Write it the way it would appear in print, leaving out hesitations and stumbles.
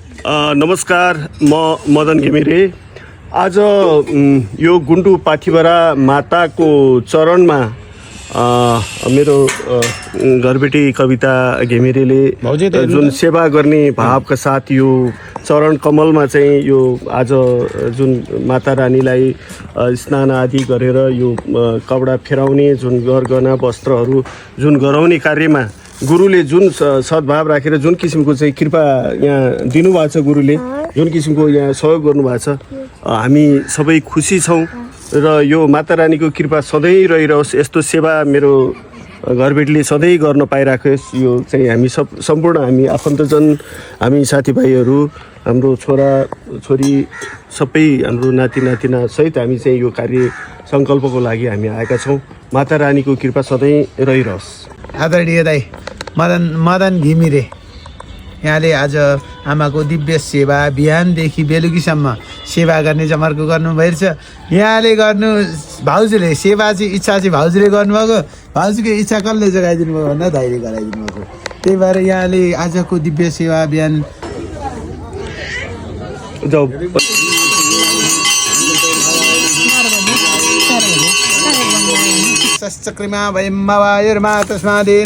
नमस्कार, म मदन घिमिरे। आज यो गुन्टु पाथिभरा माताको चरणमा मेरो घरबेटी कविता घिमिरेले जुन सेवा गर्ने भावका साथ यो चरण कमलमा चाहिँ यो आज जुन माता रानीलाई स्नान आदि गरेर यो कपडा फेराउने जुन गरगहना वस्त्रहरू जुन गराउने कार्यमा गुरुले जुन सद्भाव राखेर जुन किसिमको चाहिँ कृपा यहाँ दिनुभएको छ, गुरुले जुन किसिमको यहाँ सहयोग गर्नुभएको छ, हामी सबै खुसी छौँ र यो माता रानीको कृपा सधैँ रहिरहोस्। यस्तो सेवा मेरो घरबेटीले सधैँ गर्न पाइराखोस्। यो चाहिँ हामी सम्पूर्ण हामी आफन्तजन, हामी साथीभाइहरू, हाम्रो छोरा छोरी, सबै हाम्रो नाति नातिना सहित हामी चाहिँ यो कार्य सङ्कल्पको लागि हामी आएका छौँ। माता रानीको कृपा सधैँ रहिरहोस्। आदरणीय दाइ मदन घिमिरे, यहाँले आज आमाको दिव्य सेवा बिहानदेखि बेलुकीसम्म सेवा गर्ने जमर्को गर्नुभएको छ। यहाँले गर्नु भाउजूले सेवा चाहिँ इच्छा चाहिँ भाउजूले गर्नुभएको, भाउजूको इच्छा कसले जगाइदिनु भयो भन्दा दाइले गराइदिनु भएको। त्यही भएर यहाँले आजको दिव्य सेवा बिहान शस्त्रक्रिमा वयम्मवायुर्मा तस्मादे